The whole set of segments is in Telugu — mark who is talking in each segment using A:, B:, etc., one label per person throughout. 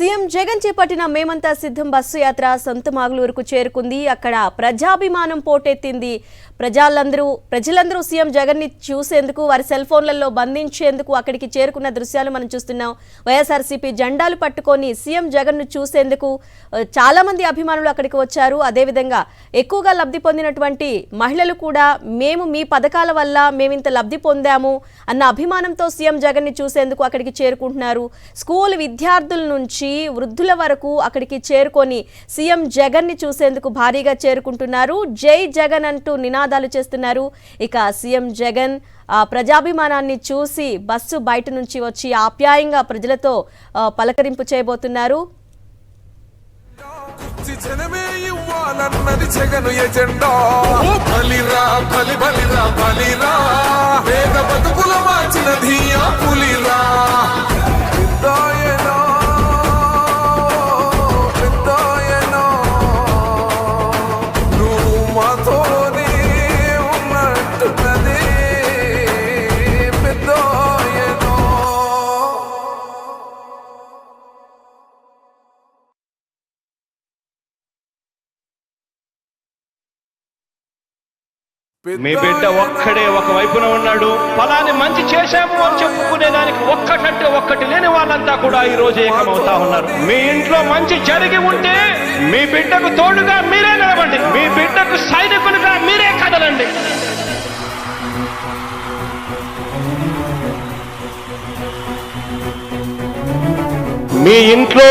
A: సీఎం జగన్ చేపట్టిన మేమంతా సిద్ధం బస్సు యాత్ర సొంతమాగులూరుకు చేరుకుంది. అక్కడ ప్రజాభిమానం పోటెత్తింది. ప్రజలందరూ సీఎం జగన్ ని చూసేందుకు వారి సెల్ ఫోన్లలో బంధించేందుకు అక్కడికి చేరుకున్న దృశ్యాలు మనం చూస్తున్నాం. వైఎస్ఆర్సీపీ జెండాలు పట్టుకొని సీఎం జగన్ ను చూసేందుకు చాలా మంది అభిమానులు అక్కడికి వచ్చారు. అదేవిధంగా ఎక్కువగా లబ్ధి పొందినటువంటి మహిళలు కూడా మేము మీ పథకాల వల్ల మేమింత లబ్ధి పొందాము అన్న అభిమానంతో సీఎం జగన్ ని చూసేందుకు అక్కడికి చేరుకుంటున్నారు. స్కూల్ విద్యార్థుల నుంచి వృద్ధుల వరకు అక్కడికి చేరుకొని సీఎం జగన్ ని చూసేందుకు భారీగా చేరుకుంటున్నారు. జై జగన్ అంటూ నినాదాలు చేస్తున్నారు. ఇక సీఎం జగన్ ప్రజాభిమానాన్ని చూసి బస్సు బయట నుంచి వచ్చి ఆప్యాయంగా ప్రజలతో పలకరింపు చేయబోతున్నారు.
B: మీ బిడ్డ ఒక్కడే ఒక వైపున ఉన్నాడు. ఫలాన్ని మంచి చేశాము అని చెప్పుకునేదానికి ఒక్కటంటే ఒక్కటి లేని వాళ్ళంతా కూడా ఈ రోజు ఏకమవుతా ఉన్నారు. మీ ఇంట్లో మంచి జరిగి ఉంటే మీ బిడ్డకు తోడుగా మీరే నిలబండి, మీ బిడ్డకు సైనికులుగా మీరే కదలండి. మీ ఇంట్లో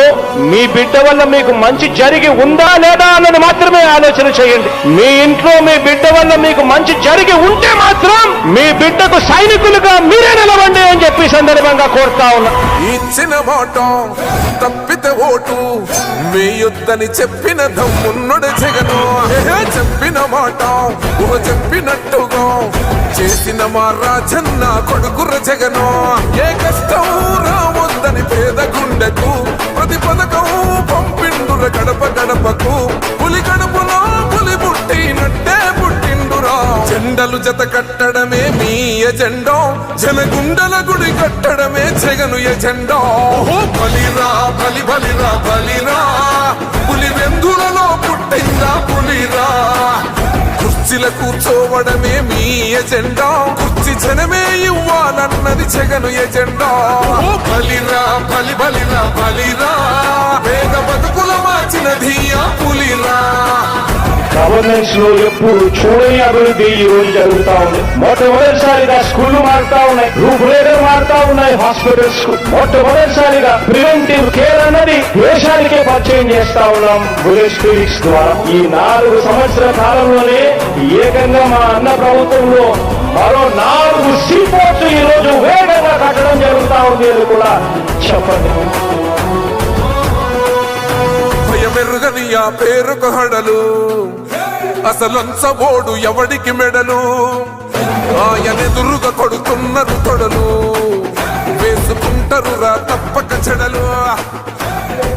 B: మీ బిడ్డ వల్ల మీకు మంచి జరిగి ఉందా లేదా అన్నది మాత్రమే ఆలోచన చేయండి. మీ ఇంట్లో మీ బిడ్డ వల్ల మీకు మంచి జరిగి ఉంటే మాత్రం మీ బిడ్డకు సైనికులుగా మీరే నిలవండి అని చెప్పి సందర్భంగా కోరుతా ఉన్నా.
C: ఇచ్చిన మాట తప్పితే ఓటు మీ యుద్ధని చెప్పిన దమ్మున్నడు జగను. చెప్పిన మాట చెప్పినట్టుగా చేసిన మా రాజన్న కొడుకుర జగను. ఏ కష్టం రావద్దని పేద గుండెకు ప్రతి పథకం పంపిండుర గడప గడపకు. పులి గడపలో పులి పుట్టినట్టే పుట్టిండురా. జెండలు జత కట్టడమే మీ ఎజెండా, జనగుండల గుడి కట్టడమే జగను ఎజెండా. బలిరా బలి బలిరా బలిరా, పులి వెందులలో పుట్టిందా పులిరా. కుర్చీల కూర్చోవడమే మీ ఎజెండా, కుర్చీ జనమే ఇవ్వాలన్నది జగను ఎజెండా. బలిరా బలి బలిరా బలిరా, వేగ బతుకుల మార్చినది ఆ పులిరా.
B: గవర్నెన్స్ లో ఎప్పుడు చూడని అభివృద్ధి ఈ రోజు జరుగుతా ఉంది. మొట్టమొదటిసారిగా స్కూళ్లు మారుతా ఉన్నాయి, రూపురేఖలు మారుతా ఉన్నాయి. హాస్పిటల్స్ కు మొట్టమొదటిసారిగా ప్రివెంటివ్ కేర్ అన్నది దేశానికే పరిచయం చేస్తా ఉన్నాం బుల్లెట్ క్లినిక్స్ ద్వారా. ఈ 4 సంవత్సరాల కాలంలోనే ఏకంగా మా అన్న ప్రభుత్వంలో మరో 4 సీపోర్ట్స్ ఈ రోజు వేగంగా కట్టడం జరుగుతా ఉంది అని కూడా చెప్పండి.
C: మెరుగని ఆ పేరుకు హడలు, అసలంచబోడు ఎవడికి మెడలు. ఆయనెదురుగా కొడుతున్నారు తొడలు, వేసుకుంటారు రా తప్పక చెడలు.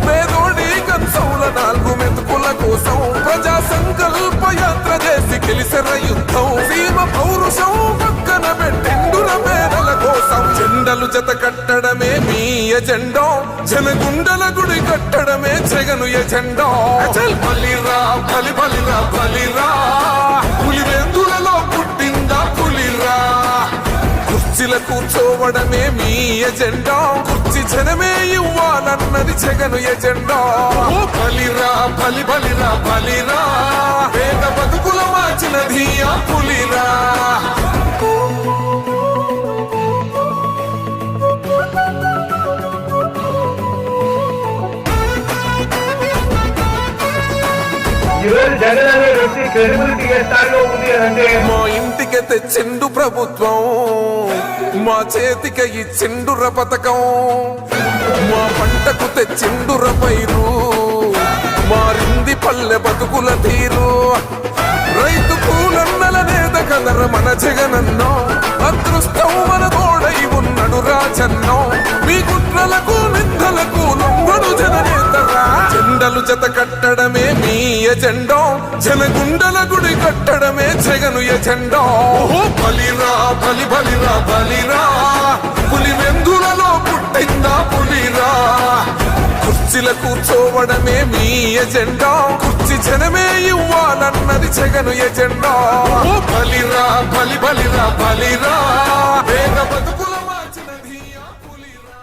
C: పేదోడి కంచంల 4 మెతుకుల కోసం ప్రజా సంకల్ప యాత్ర చేసి గెలిసిన యుద్ధం. సీమ పౌరుషం పక్కన పెట్టిండుర పేదల కోసం. జెండలు జత కట్టడమే మీ ఎజెండా, జనగుండల గుడి కట్టడమే జగను ఎజెండా. బలిరా బలి బలిరా బలిరా, పులి వెందులలో పుట్టిందా పులిరా. కుర్చీల కూర్చోవడమే మీ ఎజెండా, కుర్చీ జనమే ఇవ్వాలన్నది జగను ఎజెండా. బలిరా బలి బలిరా బలిరా, వేద బతుకుల మార్చినది ఆ పులిరా.
B: జగన్ అనే వ్యక్తి క్రెడిబిలిటీ ఏ స్థాయిలో ఉంది అంటే
C: మా ఇంటికి తెచ్చిండు ప్రభుత్వం, మా చేతికి ఇచ్చిండుర పథకం. మా పంటకు తెచ్చిండుర పైరు, మారింది పల్లె బతుకుల తీరు. రైతు కూలన్నల నేత కదర మన జగనన్నో, అదృష్టం మన తోడై ఉన్నడు రాజన్నో. మీ కుట్రలకు నిందలకు లొంగడు జననేతరా. జెండలు జత కట్టడమే మీ ఎజెండా, జనగుండల గుడి కట్టడమే జగను ఎజెండా. బలిరా బలి బలిరా బలిరా, పులి వెందులలో పుట్టిందా పులిరా. కుర్చీల కూర్చోవడమే మీ ఎజెండా, కుర్చీ జనమే ఇవ్వాలన్నది జగను ఎజెండా. ఓ బలిరా బలి బలిరా బలిరా, వేగ బతుకుల మార్చినది ఆ పులిరా.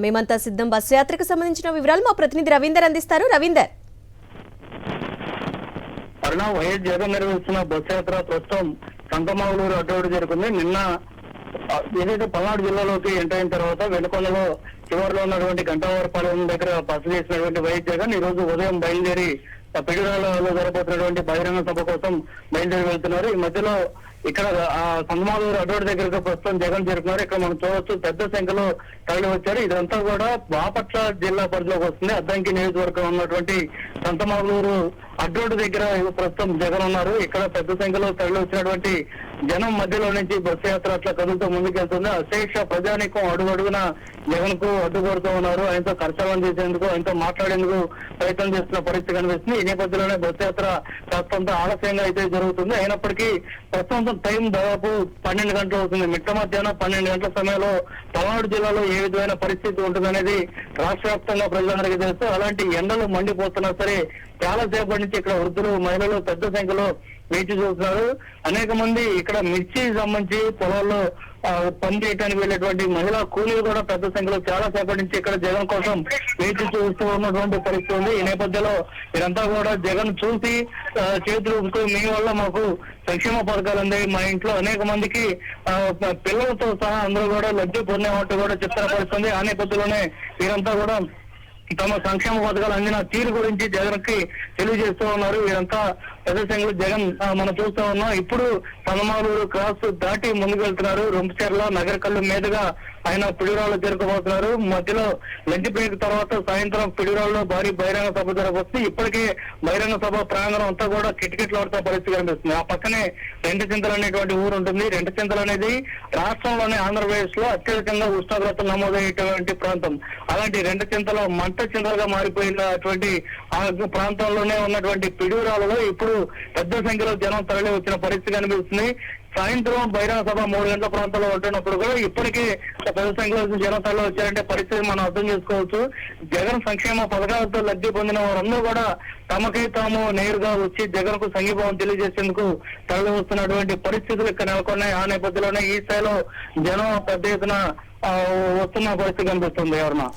A: మేమంతా సిద్ధం బస్సు యాత్రకు సంబంధించిన వివరాలు మా ప్రతినిధి రవీందర్ అందిస్తారు. రవీందర్,
D: వైఎస్ జగన్ నిర్వహిస్తున్న బస్సు యాత్ర ప్రస్తుతం సంతమాగులూరు అడ్డోడు జరుగుతుంది. నిన్న ఏదైతే పల్నాడు జిల్లాలోకి ఎంటర్ అయిన తర్వాత వెనుకొండలో చివరిలో ఉన్నటువంటి గంటావరపాలెం దగ్గర బస చేసినటువంటి వైఎస్ జగన్ ఈ రోజు ఉదయం బయలుదేరి పిడుగురాలలో జరగబోతున్నటువంటి బహిరంగ సభ కోసం బయలుదేరి వెళ్తున్నారు. ఈ మధ్యలో ఇక్కడ సంతమాగులూరు అడ్డోడు దగ్గరకు ప్రస్తుతం జగన్ జరుగుతున్నారు. ఇక్కడ మనం చూడవచ్చు పెద్ద సంఖ్యలో తరలి వచ్చారు. ఇదంతా కూడా బాపట్ల జిల్లా పరిధిలోకి వస్తుంది. అద్దంకి నియోజకవర్గం ఉన్నటువంటి సంతమాగులూరు అడ్డోడు దగ్గర ప్రస్తుతం జగన్ ఉన్నారు. ఇక్కడ పెద్ద సంఖ్యలో తరలి వచ్చినటువంటి జనం మధ్యలో నుంచి బస్సు యాత్ర అట్లా కదులుతూ ముందుకెళ్తుంది. అశేష ప్రజానీకం అడుగడుగున జగన్ కు అడ్డుపడుతూ ఉన్నారు. ఆయనతో కర్తవ్యం చేసేందుకు, ఆయనతో మాట్లాడేందుకు ప్రయత్నం చేస్తున్న పరిస్థితి కనిపిస్తుంది. ఈ నేపథ్యంలోనే బస్సు యాత్ర కాస్తంత ఆలస్యంగా అయితే జరుగుతుంది. అయినప్పటికీ ప్రస్తుతం టైం దాదాపు 12 గంటలు అవుతుంది. మిట్ట మధ్యాహ్నం 12 గంటల సమయంలో పల్నాడు జిల్లాలో ఏ విధమైన పరిస్థితి ఉంటుందనేది రాష్ట్ర వ్యాప్తంగా ప్రజలందరికీ తెలుసు. అలాంటి ఎండలు మండిపోతున్నా సరే చాలా సేపటి నుంచి ఇక్కడ వృద్ధులు, మహిళలు పెద్ద సంఖ్యలో వేచి చూస్తున్నారు. అనేక మంది ఇక్కడ మిర్చి సంబంధించి పొలాల్లో పని చేయడానికి వెళ్ళేటువంటి మహిళా కూలీలు కూడా పెద్ద సంఖ్యలో చాలా సేపటి నుంచి ఇక్కడ జగన్ కోసం వేచి చూస్తూ ఉన్నటువంటి పరిస్థితి ఉంది. ఈ నేపథ్యంలో వీరంతా కూడా జగన్ చూసి చేతులు ఊపుతూ మీ వల్ల మాకు సంక్షేమ పథకాలు అందాయి, మా ఇంట్లో అనేక మందికి పిల్లలతో సహా అందరూ కూడా లబ్ధి పొందేమంటూ కూడా చెప్తున్న పరిస్థితుంది. ఆ నేపథ్యంలోనే వీరంతా కూడా తమ సంక్షేమ పథకాలు అందిన తీరు గురించి జగన్ కి తెలియజేస్తూ ఉన్నారు. వీరంతా పెద్ద సంఖ్యలో జగన్ మనం చూస్తూ ఉన్నాం. ఇప్పుడు పదమాలూరు క్రాస్ దాటి ముందుకు వెళ్తున్నారు. రొంపిచెర్ల నగరకల్లు మీదుగా ఆయన పిడుగురాళ్ళు చేరుకోబోతున్నారు. మధ్యలో లంచ్ బ్రేక్ తర్వాత సాయంత్రం పిడుగురాళ్ళలో భారీ బహిరంగ సభ జరగబోతుంది. ఇప్పటికే బహిరంగ సభ ప్రాంగణం అంతా కూడా కిటకిటలాడుతున్న పరిస్థితి కనిపిస్తుంది. ఆ పక్కనే రెంటచింతలు అనేటువంటి ఊరు ఉంటుంది. రెంటచింతలు అనేది రాష్ట్రంలోనే ఆంధ్రప్రదేశ్ లో అత్యధికంగా ఉష్ణోగ్రత నమోదయ్యేటువంటి ప్రాంతం. అలాంటి రెంటచింతల మంట చింతలుగా మారిపోయినటువంటి ఆ ప్రాంతంలోనే ఉన్నటువంటి పిడుగురాళ్ళలో ఇప్పుడు పెద్ద సంఖ్యలో జనం తరలి వచ్చిన పరిస్థితి కనిపిస్తుంది. సాయంత్రం బహిరంగ సభ 3 గంటల ప్రాంతంలో ఉంటున్నప్పుడు కూడా ఇప్పటికే పెద్ద సంఖ్యలో జనం తరలి వచ్చారంటే పరిస్థితి మనం అర్థం చేసుకోవచ్చు. జగన్ సంక్షేమ పథకాలతో లబ్ధి పొందిన వారందరూ కూడా తమకై తాము నేరుగా వచ్చి జగన్ కు సంఘీభావం తెలియజేసేందుకు తరలి వస్తున్నటువంటి పరిస్థితులు ఇక్కడ నెలకొన్నాయి. ఆ నేపథ్యంలోనే ఈ స్థాయిలో జనం పెద్ద ఎత్తున వస్తున్న పరిస్థితి కనిపిస్తుంది. ఎవరన్నా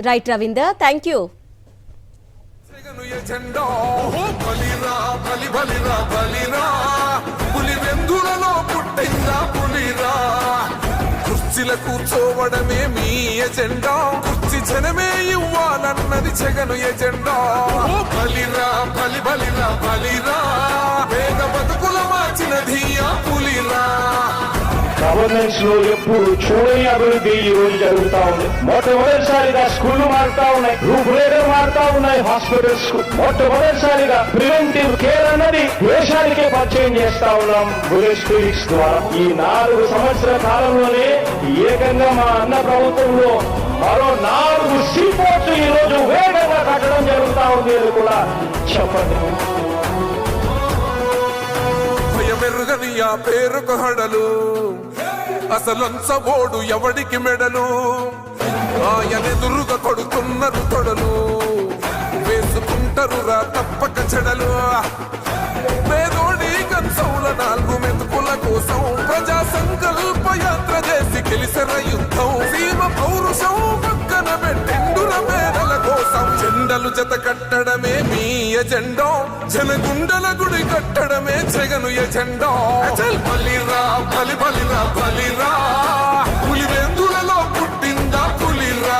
A: right Ravinder, thank you.
C: Jagan agenda, ఓ బలిరా బలి బలిరా బలిరా, పులి వెందులలో పుట్టిందా పులిరా. కుర్చీల కూర్చోవడమే మీ ఎజెండా, కుర్చీ జనమే ఇవ్వాలన్నది జగను ఎజెండా. ఓ బలిరా బలి బలిరా బలిరా, వేగ బతుకుల మార్చినది ఆ పులిరా.
B: గవర్నెన్స్ లో ఎప్పుడు చూడని అభివృద్ధి ఈ రోజు జరుగుతా ఉంది. మొట్టమొదటిసారిగా స్కూళ్లు మారుతా ఉన్నాయి, రూపురేఖలు మారుతా ఉన్నాయి. హాస్పిటల్స్ కు మొట్టమొదటిసారిగా ప్రివెంటివ్ కేర్ అన్నది దేశానికే పరిచయం చేస్తా ఉన్నాం బుల్లెట్ క్లినిక్స్ ద్వారా. ఈ 4 సంవత్సరాల కాలంలోనే ఏకంగా మా అన్న ప్రభుత్వంలో మరో 4 సీపోర్ట్స్ ఈ రోజు వేగంగా కట్టడం జరుగుతా ఉంది అని కూడా చెప్పండి.
C: భయమెరుగని ఆ పేరుకు హడలు, అసలంచబోడు ఎవడికి మెడలు, ఆయనెదురుగా కొడుతున్నారు తొడలు, వేసుకుంటారు రా తప్పక చెడలు. పేదోడి కంచౌల 4 మెతుకుల కోసం ప్రజా సంకల్ప యాత్ర చేసి గెలిసిన యుద్ధం. సీమ పౌరుషం పక్కన పెట్టిండుర పేదల కోసం. జెండలు జత కట్టడమే మీ ఎజెండా, జనగుండల గుడి కట్టడమే జగను ఎజెండా. బలిరా బలి బలిరా బలిరా, పులివెందులలో పుట్టిందా పులిరా.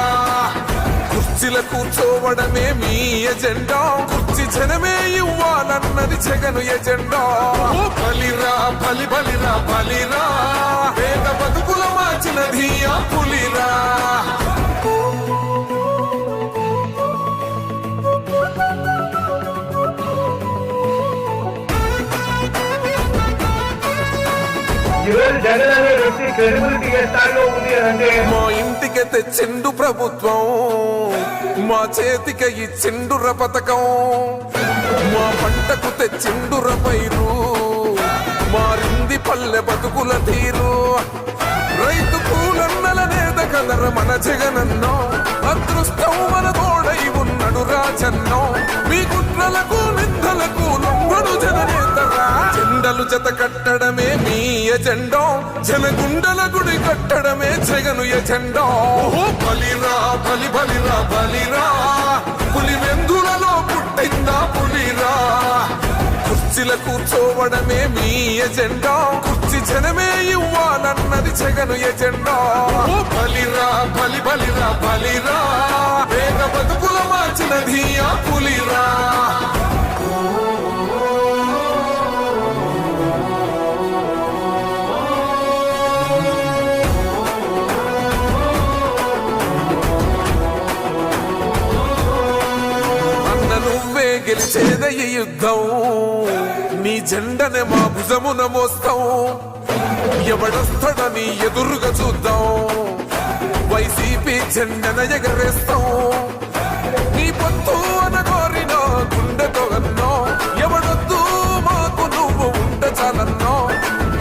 C: కుర్చీల కూర్చోవడమే మీ ఎజెండా, కుర్చీ జనమే ఇవ్వాలన్నది జగను ఎజెండా. ఓ బలిరా బలి బలిరా బలిరా, వేగ బతుకుల మార్చినది ఆ పులిరా.
B: ఈరోజు జగన్ అనే వ్యక్తి క్రెడిబిలిటీ ఏ స్థాయిలో ఉంది అంటే
C: మా ఇంటికి తెచ్చిండు ప్రభుత్వం, మా చేతికి ఇచ్చిండుర పథకం. మా పంటకు తెచ్చిండుర పైరు, మారింది పల్లె బతుకుల తీరు. రైతు కూలన్నల నేత కదర మన జగనన్నో అదృష్టం మన తోడై ఉన్నడు రాజన్నో మీ కుట్రలకు నిందలకు లొంగడు జననేతరా జెండలు జత కట్టడమే మీ ఎజెండో జనగుండల గుడి కట్టడమే జగను ఎజెండో బలిరా బలి బలిరా బలిరా పులి వెందులలో పుట్టిందా పులిరా కుర్చీల కూర్చోవడమే మీ ఎజెండా కుర్చీ జనమే ఇవ్వాలన్నది జగను ఎజెండా బలిరా బలి బలిరా బలిరా వేగ బతుకుల మార్చినది ఆ పులిరా నువ్వే గెలిచేదయ్య యుద్ధం నీ జెండనే మా భుజమున మోస్తాం ఎవడొస్తాడని ఎదురుగా చూద్దాం వైసీపీ జెండన ఎగరేస్తాం నీ పొత్తు అనగోరినో గుండెతో అన్నో ఎవడొద్దు మాకు నువ్వు ఉండ చాలన్నో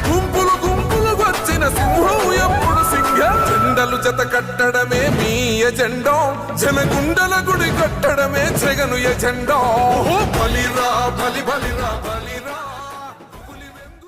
C: గుంపులు గుంపులు వచ్చిన సింహం ఎప్పుడు సింహ జెండలు జత కట్టడమే మీ ఎజెండో జనగుండల గుడి కట్టడమే జగను ఎజెండా బలిరా బలి బలిరా బలి